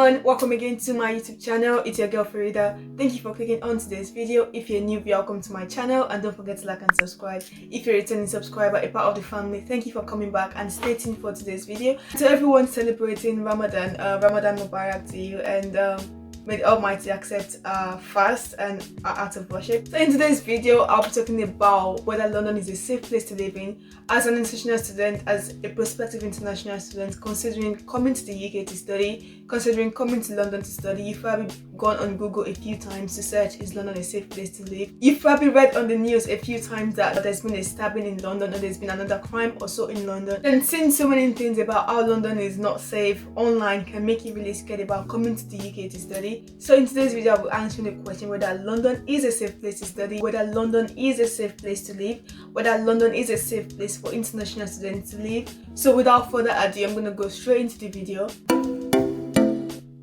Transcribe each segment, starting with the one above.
everyone, welcome again to my YouTube channel. It's your girl Farida. Thank you for clicking on today's video. If you're new, welcome to my channel and don't forget to like and subscribe. If you're a returning subscriber, a part of the family, thank you for coming back and stay tuned for today's video. To everyone celebrating Ramadan, Ramadan Mubarak to you, and may the Almighty accept our fast and our act of worship. So in today's video, I'll be talking about whether London is a safe place to live in as an international student, as a prospective international student, considering coming to the UK to study, considering coming to London to study. You've probably gone on Google a few times to search, is London a safe place to live? You've probably read on the news a few times that there's been a stabbing in London or there's been another crime or so in London. And seeing so many things about how London is not safe online can make you really scared about coming to the UK to study. So in today's video, I'll be answering the question whether London is a safe place to study, whether London is a safe place to live, whether London is a safe place for international students to live. So without further ado, I'm going to go straight into the video.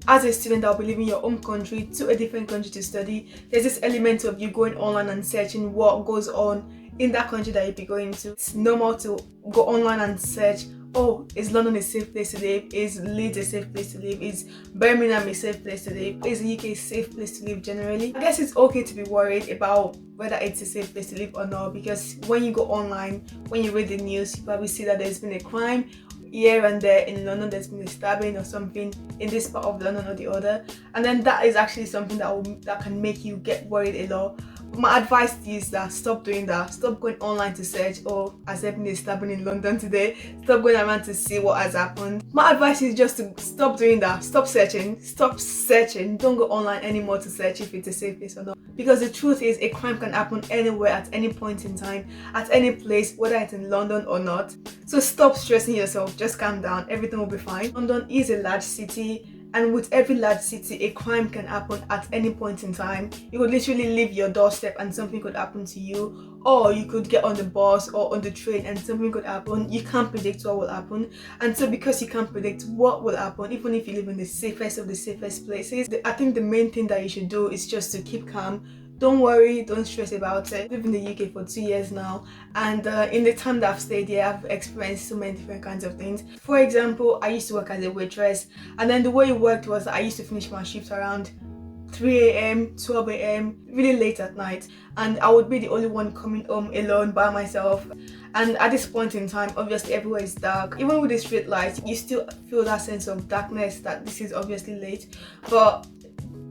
As a student, I'll be leaving your home country to a different country to study. There's this element of you going online and searching what goes on in that country that you'll be going to. It's normal to go online and search, oh, is London a safe place to live? Is Leeds a safe place to live? Is Birmingham a safe place to live? Is the UK a safe place to live generally? I guess it's okay to be worried about whether it's a safe place to live or not, because when you go online, when you read the news, you probably see that there's been a crime here and there in London, there's been a stabbing or something in this part of London or the other, and then that is actually something that can make you get worried a lot. My advice to you is that stop doing that. Stop going online to search, oh, has there been a stabbing in London today? Stop going around to see what has happened. My advice is just to stop doing that. Stop searching. Stop searching. Don't go online anymore to search if it's a safe place or not. Because the truth is, a crime can happen anywhere at any point in time, at any place, whether it's in London or not. So stop stressing yourself. Just calm down. Everything will be fine. London is a large city. And with every large city, a crime can happen at any point in time. You could literally leave your doorstep and something could happen to you. Or you could get on the bus or on the train and something could happen. You can't predict what will happen. And so because you can't predict what will happen, even if you live in the safest of the safest places, I think the main thing that you should do is just to keep calm. Don't worry, don't stress about it. I've lived in the UK for 2 years now, and in the time that I've stayed here, I've experienced so many different kinds of things. For example, I used to work as a waitress, and then the way it worked was I used to finish my shifts around 3 a.m, 12 a.m, really late at night, and I would be the only one coming home alone by myself. And at this point in time, obviously everywhere is dark. Even with the street lights, you still feel that sense of darkness that this is obviously late. But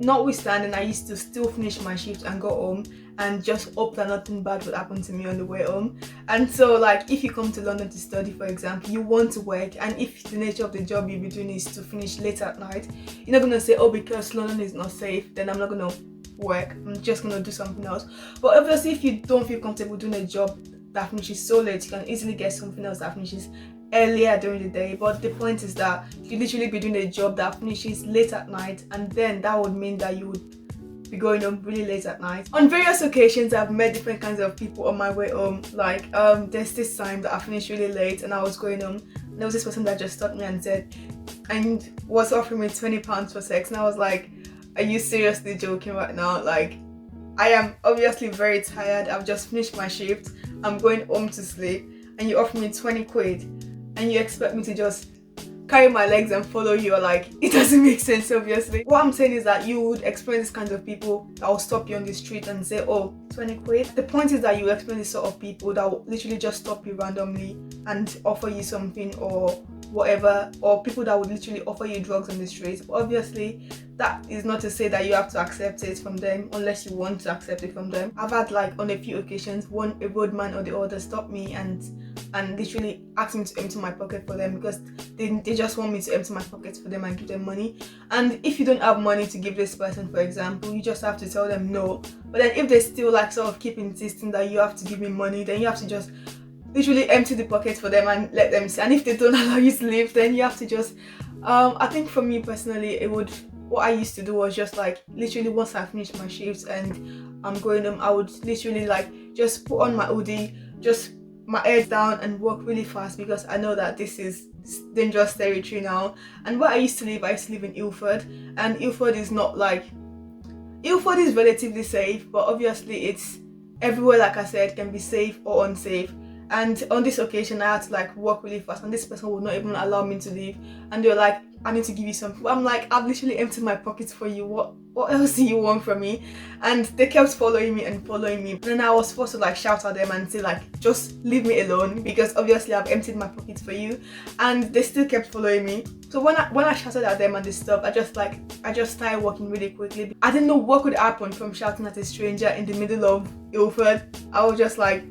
notwithstanding, I used to still finish my shift and go home and just hope that nothing bad would happen to me on the way home. And so, like, if you come to London to study, for example, you want to work, and if the nature of the job you'll be doing is to finish late at night, you're not going to say, oh, because London is not safe, then I'm not going to work, I'm just going to do something else. But obviously, if you don't feel comfortable doing a job that finishes so late, you can easily get something else that finishes earlier during the day. But the point is that you literally be doing a job that finishes late at night, and then that would mean that you would be going home really late at night. On various occasions, I've met different kinds of people on my way home. Like there's this time that I finished really late and I was going home, and there was this person that just stopped me and said, and was offering me £20 for sex, and I was like, are you seriously joking right now? Like, I am obviously very tired, I've just finished my shift, I'm going home to sleep, and you offer me 20 quid and you expect me to just carry my legs and follow you? Like, it doesn't make sense, obviously. What I'm saying is that you would experience this kind of people that will stop you on the street and say, oh, 20 quid. The point is that you experience this sort of people that will literally just stop you randomly and offer you something or whatever, or people that would literally offer you drugs on the street. Obviously, that is not to say that you have to accept it from them unless you want to accept it from them. I've had, like, on a few occasions, a roadman or the other stop me and literally ask me to empty my pocket for them, because they just want me to empty my pockets for them and give them money. And if you don't have money to give this person, for example, you just have to tell them no. But then if they still, like, sort of keep insisting that you have to give me money, then you have to just literally empty the pockets for them and let them see. And if they don't allow you to leave, then you have to just I think for me personally, what I used to do was just, like, literally once I finished my shifts and I'm going home, I would literally, like, just put on my hoodie, just my head down and walk really fast, because I know that this is dangerous territory now. And where I used to live in Ilford, and Ilford is relatively safe, but obviously it's everywhere, like I said, can be safe or unsafe. And on this occasion, I had to like walk really fast, and this person would not even allow me to leave. And they were like, I need to give you something. I'm like, I've literally emptied my pockets for you. What else do you want from me? And they kept following me and following me. And then I was supposed to like shout at them and say like, just leave me alone, because obviously I've emptied my pockets for you. And they still kept following me. So when I shouted at them and they stopped, I just started walking really quickly. I didn't know what could happen from shouting at a stranger in the middle of Ilford. I was just like,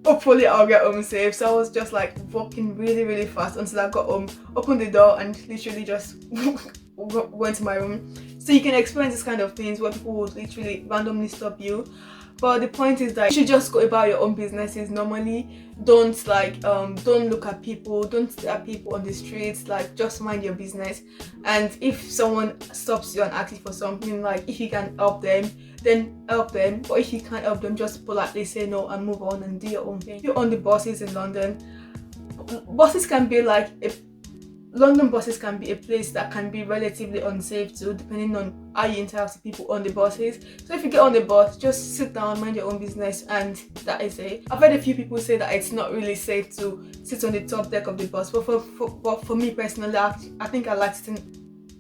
hopefully I'll get home safe. So I was just like walking really, really fast until I got home, opened the door, and literally just went to my room. So you can experience this kind of things where people would literally randomly stop you. But the point is that you should just go about your own businesses normally. Don't look at people, don't stare at people on the streets, like just mind your business. And if someone stops you and asks you for something, like if you can help them, then help them. But if you can't help them, just politely say no and move on and do your own thing. If you're on the buses in London, buses can be like London buses can be a place that can be relatively unsafe too, depending on how you interact with people on the buses. So if you get on the bus, just sit down, mind your own business, and that is it. I've heard a few people say that it's not really safe to sit on the top deck of the bus, but for me personally, I think I like sitting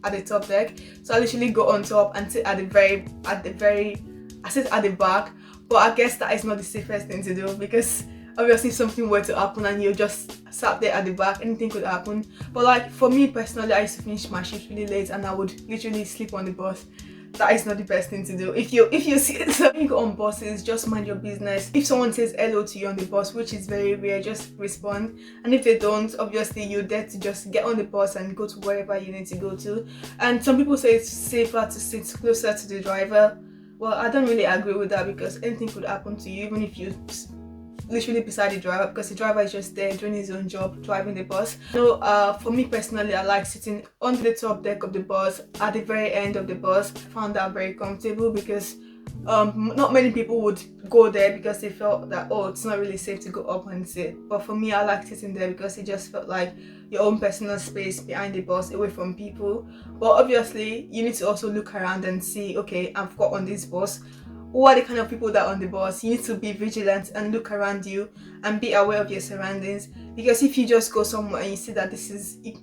at the top deck. So I literally go on top and sit at I sit at the back. But I guess that is not the safest thing to do, because obviously if something were to happen and you just sat there at the back, anything could happen. But like for me personally, I used to finish my shift really late and I would literally sleep on the bus. That is not the best thing to do. If you see it, so when you go on buses, just mind your business. If someone says hello to you on the bus, which is very rare, just respond. And if they don't, obviously you're there to just get on the bus and go to wherever you need to go to. And some people say it's safer to sit closer to the driver. Well, I don't really agree with that, because anything could happen to you even if you literally beside the driver, because the driver is just there doing his own job, driving the bus. So for me personally, I like sitting on the top deck of the bus at the very end of the bus. I found that very comfortable, because not many people would go there because they felt that, oh, it's not really safe to go up and sit. But for me, I like sitting there because it just felt like your own personal space behind the bus, away from people. But obviously you need to also look around and see, okay, I've got on this bus, who are the kind of people that are on the bus. You need to be vigilant and look around you and be aware of your surroundings, because if you just go somewhere and you see that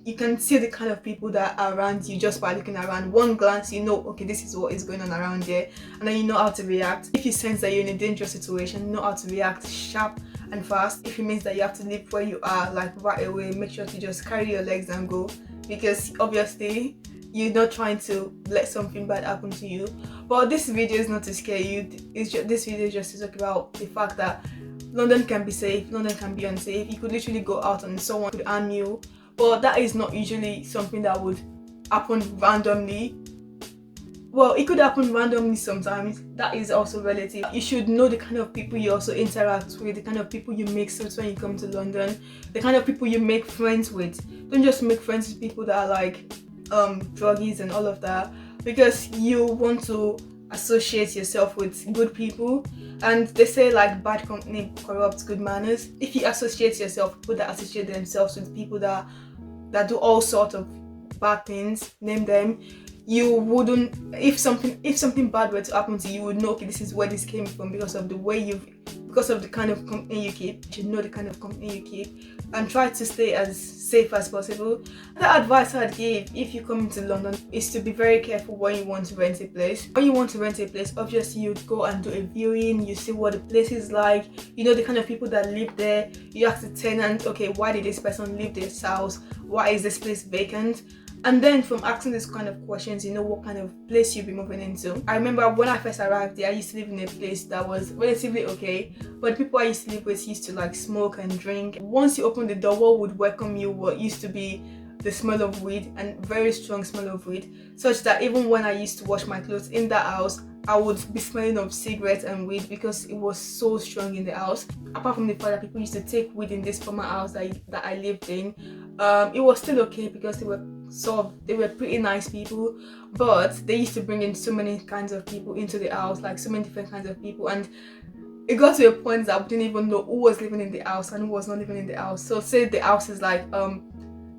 you can see the kind of people that are around you just by looking around. One glance, you know, okay, this is what is going on around there, and then you know how to react. If you sense that you're in a dangerous situation, you know how to react sharp and fast. If it means that you have to leave where you are like right away, make sure to just carry your legs and go, because obviously you're not trying to let something bad happen to you. But this video is not to scare you. This video is just to talk about the fact that London can be safe, London can be unsafe. You could literally go out and someone could harm you, but that is not usually something that would happen randomly. Well, it could happen randomly sometimes. That is also relative. You should know the kind of people you also interact with, the kind of people you mix with when you come to London, the kind of people you make friends with. Don't just make friends with people that are like druggies and all of that, because you want to associate yourself with good people. And they say like bad company corrupts good manners. If you associate yourself with people that associate themselves with people that do all sorts of bad things, name them, you wouldn't, if something bad were to happen to you, you would know, okay, this is where this came from, because of the kind of company you keep. You should know the kind of company you keep and try to stay as safe as possible. The advice I'd give if you come into London is to be very careful when you want to rent a place. When you want to rent a place, obviously you'd go and do a viewing, you see what the place is like, you know the kind of people that live there. You ask the tenant, okay, why did this person leave this house? Why is this place vacant? And then from asking these kind of questions, you know what kind of place you'll be moving into. I remember when I first arrived there, I used to live in a place that was relatively okay, but people I used to live with used to like smoke and drink. Once you open the door, what would welcome you what used to be the smell of weed, and very strong smell of weed, such that even when I used to wash my clothes in that house, I would be smelling of cigarettes and weed, because it was so strong in the house. Apart from the fact that people used to take weed in this former house that I lived in, it was still okay because they were pretty nice people, but they used to bring in so many kinds of people into the house, like so many different kinds of people, and it got to a point that I didn't even know who was living in the house and who was not living in the house. So say the house is like a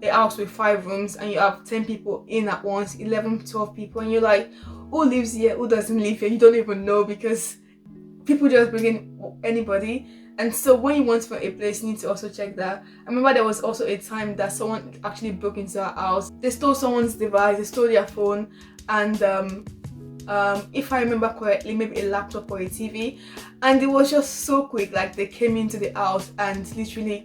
house with 5 rooms and you have 10 people in at once, 11, 12 people, and you're like, who lives here, who doesn't live here? You don't even know, because people just bring in anybody. And so when you want to find a place, you need to also check that. I remember there was also a time that someone actually broke into our house. They stole someone's device, they stole their phone, and if I remember correctly, maybe a laptop or a TV. And it was just so quick. Like, they came into the house and literally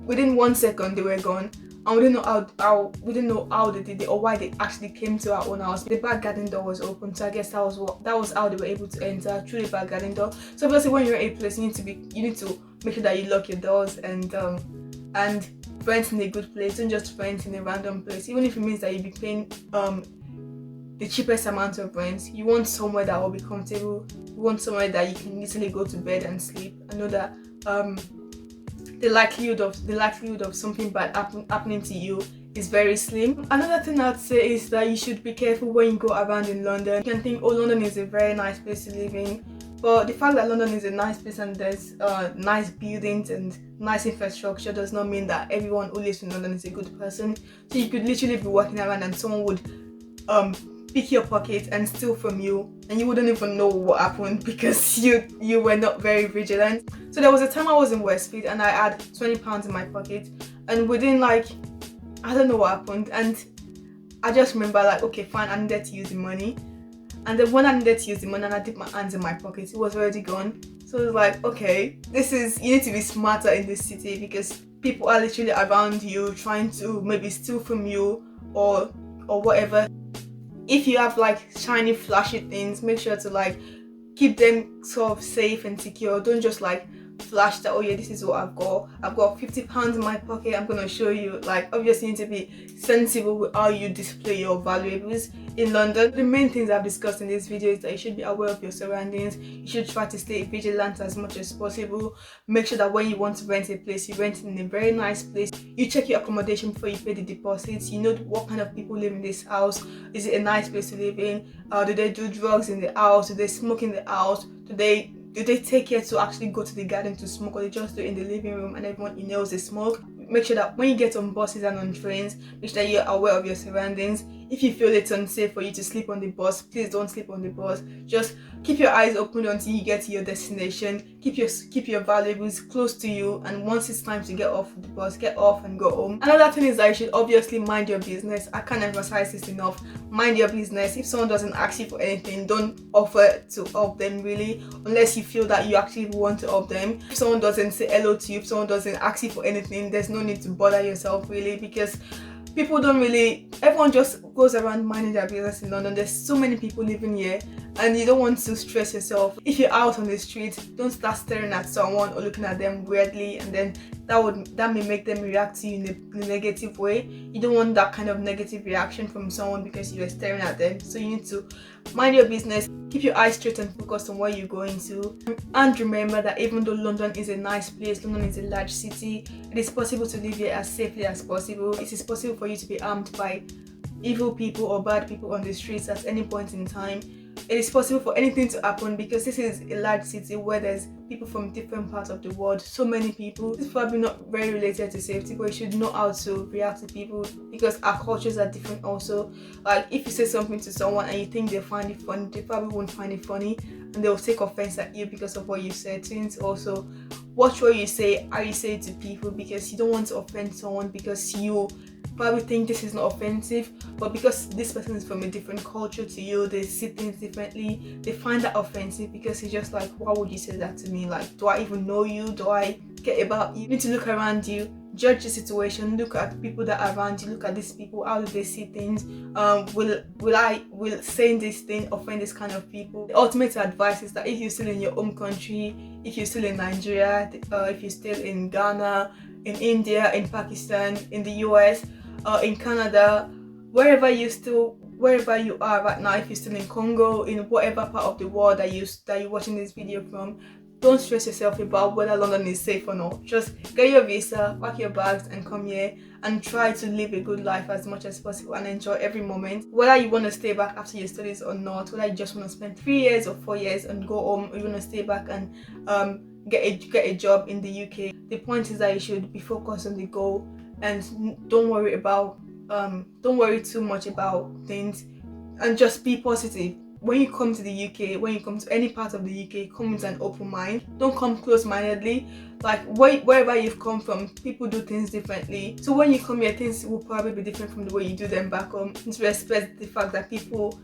within 1 second they were gone. And we didn't know how they did it or why they actually came to our own house. The back garden door was open, so I guess that was how they were able to enter through the back garden door. So obviously, when you're in a place, you need to make sure that you lock your doors and rent in a good place. Don't just rent in a random place, even if it means that you'll be paying the cheapest amount of rent. You want somewhere that will be comfortable. You want somewhere that you can easily go to bed and sleep. I know that the likelihood of something bad happening to you is very slim. Another thing I'd say is that you should be careful when you go around in London. You can think, oh, London is a very nice place to live in, but the fact that London is a nice place and there's nice buildings and nice infrastructure does not mean that everyone who lives in London is a good person. So you could literally be walking around and someone would pick your pocket and steal from you, and you wouldn't even know what happened because you were not very vigilant. So there was a time I was in Westfield and I had £20 in my pocket, and within, like, I don't know what happened, and I just remember, like, okay, fine, I needed to use the money. And then when I needed to use the money and I dipped my hands in my pocket, it was already gone. So it was like, okay, you need to be smarter in this city because people are literally around you trying to maybe steal from you or whatever. If you have like shiny, flashy things, make sure to like keep them sort of safe and secure. Don't just like flash that, oh yeah, this is what I've got £50 in my pocket, I'm gonna show you. Like, obviously you need to be sensible with how you display your valuables in London. The main things I've discussed in this video is that you should be aware of your surroundings. You should try to stay vigilant as much as possible. Make sure that when you want to rent a place, you rent in a very nice place. You check your accommodation before you pay the deposits. You know what kind of people live in this house. Is it a nice place to live in? Do they do drugs in the house? Do they smoke in the house? Do they take care to actually go to the garden to smoke, or they just do it in the living room and everyone knows they smoke? Make sure that when you get on buses and on trains, make sure that you're aware of your surroundings. If you feel it's unsafe for you to sleep on the bus, please don't sleep on the bus. Just keep your eyes open until you get to your destination. Keep your valuables close to you, and once it's time to get off the bus, get off and go home. Another thing is that you should obviously mind your business. I can't emphasize this enough. Mind your business. If someone doesn't ask you for anything, don't offer to help them, really, unless you feel that you actually want to help them. If someone doesn't say hello to you, if someone doesn't ask you for anything, there's no need to bother yourself, really, because everyone just goes around minding their business in London. There's so many people living here and you don't want to stress yourself. If you're out on the street, don't start staring at someone or looking at them weirdly, and then that may make them react to you in a negative way. You don't want that kind of negative reaction from someone because you are staring at them. So you need to mind your business, keep your eyes straight and focused on where you're going to. And remember that even though London is a nice place, London is a large city, it is possible to live here as safely as possible. It is possible for you to be harmed by evil people or bad people on the streets at any point in time. It is possible for anything to happen because this is a large city where there's people from different parts of the world, so many people. It's probably not very related to safety, but you should know how to react to people because our cultures are different also. Like, if you say something to someone and you think they find it funny, they probably won't find it funny and they'll take offense at you because of what you said. So you need to also watch what you say, how you say it to people, because you don't want to offend someone because you probably think this is not offensive, but because this person is from a different culture to you, they see things differently, they find that offensive because it's just like, why would you say that to me? Like, do I even know you? Do I care about you? You need to look around you, judge the situation, look at the people that are around you, look at these people, how do they see things? Will saying this thing offend this kind of people? The ultimate advice is that if you're still in your home country, if you're still in Nigeria, if you're still in Ghana, in India, in Pakistan, in the US, in Canada, wherever you are right now, if you're still in Congo, in whatever part of the world that you're watching this video from, don't stress yourself about whether London is safe or not. Just get your visa, pack your bags and come here and try to live a good life as much as possible and enjoy every moment. Whether you want to stay back after your studies or not, whether you just want to spend 3 years or 4 years and go home, or you want to stay back and get a job in the UK. The point is that you should be focused on the goal and don't worry too much about things, and just be positive. when you come to the UK, when you come to any part of the UK, come with an open mind. Don't come close-mindedly. Like wherever you've come from, people do things differently. So when you come here, things will probably be different from the way you do them back home. Just respect the fact that people's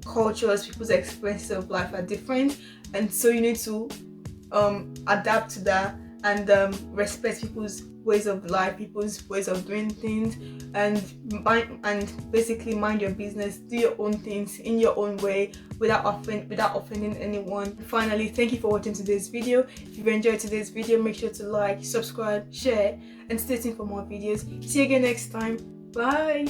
cultures, people's experiences of life are different, and so you need to adapt to that and respect people's ways of life, people's ways of doing things, and basically mind your business, do your own things in your own way without offending anyone. Finally, thank you for watching today's video. If you've enjoyed today's video, make sure to like, subscribe, share, and stay tuned for more videos. See you again next time. Bye.